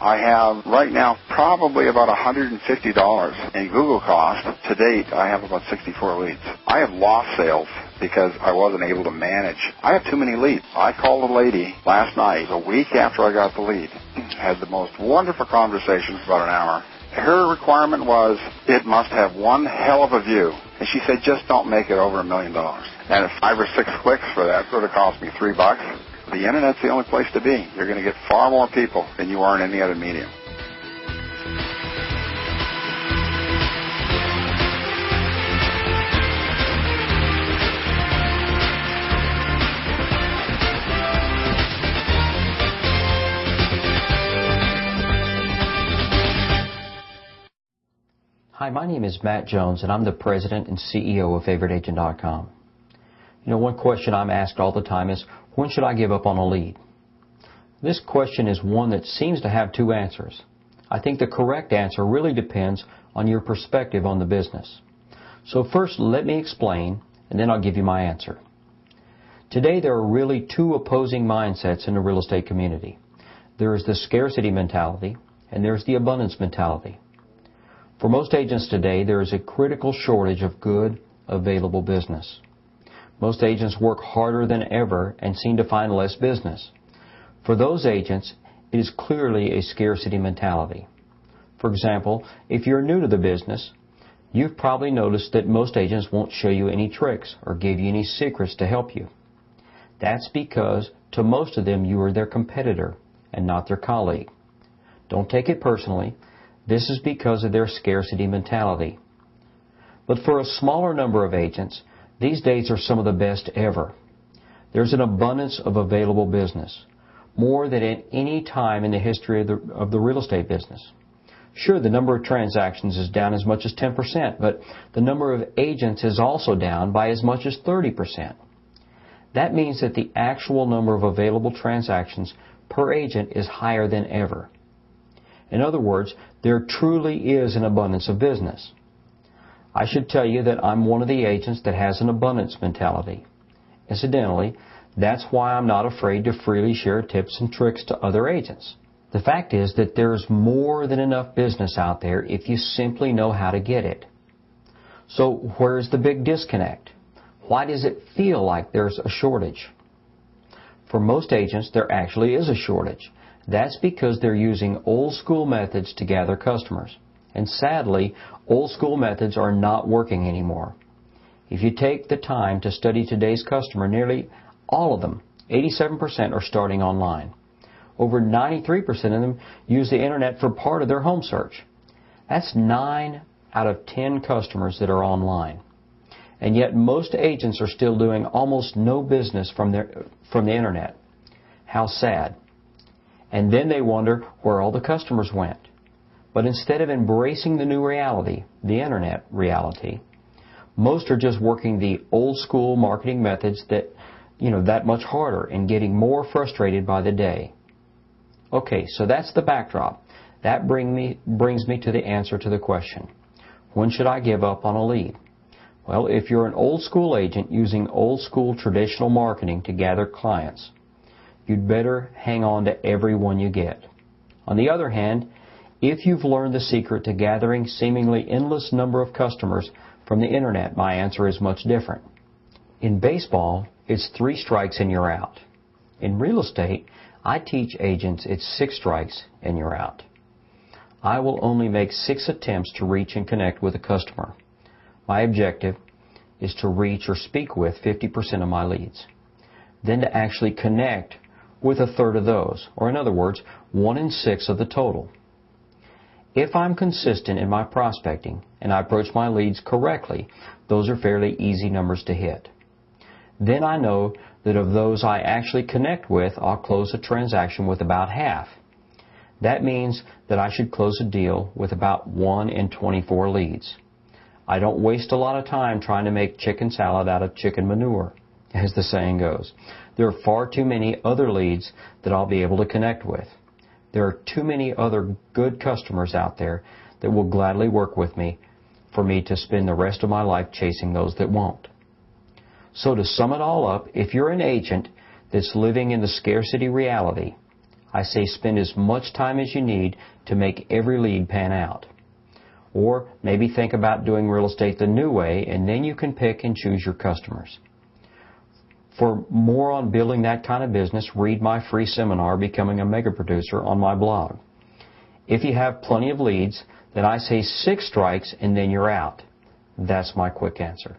I have right now probably about $150 in Google cost. To date, I have about 64 leads. I have lost sales because I wasn't able to manage. I have too many leads. I called a lady last night, a week after I got the lead. Had the most wonderful conversation for about an hour. Her requirement was, it must have one hell of a view. And she said, just don't make it over $1 million. And if 5 or 6 clicks for that would have cost me $3. The Internet's the only place to be. You're going to get far more people than you are in any other medium. Hi, my name is Matt Jones, and I'm the President and CEO of FavoriteAgent.com. You know, one question I'm asked all the time is, when should I give up on a lead? This question is one that seems to have 2 answers. I think the correct answer really depends on your perspective on the business. So first, let me explain, and then I'll give you my answer. Today, there are really 2 opposing mindsets in the real estate community. There is the scarcity mentality, and there's the abundance mentality. For most agents today, there is a critical shortage of good, available business. Most agents work harder than ever and seem to find less business. For those agents, it is clearly a scarcity mentality. For example, if you're new to the business, you've probably noticed that most agents won't show you any tricks or give you any secrets to help you. That's because, to most of them, you are their competitor and not their colleague. Don't take it personally. This is because of their scarcity mentality. But for a smaller number of agents, these days are some of the best ever. There's an abundance of available business, more than at any time in the history of the real estate business. Sure, the number of transactions is down as much as 10%, but the number of agents is also down by as much as 30%. That means that the actual number of available transactions per agent is higher than ever. In other words, there truly is an abundance of business. I should tell you that I'm one of the agents that has an abundance mentality. Incidentally, that's why I'm not afraid to freely share tips and tricks to other agents. The fact is that there's more than enough business out there if you simply know how to get it. So where's the big disconnect? Why does it feel like there's a shortage? For most agents, there actually is a shortage. That's because they're using old school methods to gather customers. And sadly, old school methods are not working anymore. If you take the time to study today's customer, nearly all of them, 87%, are starting online. Over 93% of them use the Internet for part of their home search. That's 9 out of 10 customers that are online. And yet most agents are still doing almost no business from the Internet. How sad. And then they wonder where all the customers went. But instead of embracing the new reality, the Internet reality, most are just working the old school marketing methods that much harder and getting more frustrated by the day. Okay, so that's the backdrop. That brings me to the answer to the question. When should I give up on a lead? Well, if you're an old school agent using old school traditional marketing to gather clients, you'd better hang on to every one you get. On the other hand, if you've learned the secret to gathering seemingly endless number of customers from the Internet, my answer is much different. In baseball, it's 3 strikes and you're out. In real estate, I teach agents it's 6 strikes and you're out. I will only make 6 attempts to reach and connect with a customer. My objective is to reach or speak with 50% of my leads. Then to actually connect with a third of those, or in other words, 1 in 6 of the total. If I'm consistent in my prospecting and I approach my leads correctly, those are fairly easy numbers to hit. Then I know that of those I actually connect with, I'll close a transaction with about half. That means that I should close a deal with about 1 in 24 leads. I don't waste a lot of time trying to make chicken salad out of chicken manure, as the saying goes. There are far too many other leads that I'll be able to connect with. There are too many other good customers out there that will gladly work with me for me to spend the rest of my life chasing those that won't. So to sum it all up, if you're an agent that's living in the scarcity reality, I say spend as much time as you need to make every lead pan out. Or maybe think about doing real estate the new way, and then you can pick and choose your customers. For more on building that kind of business, read my free seminar, Becoming a Mega Producer, on my blog. If you have plenty of leads, then I say 6 strikes and then you're out. That's my quick answer.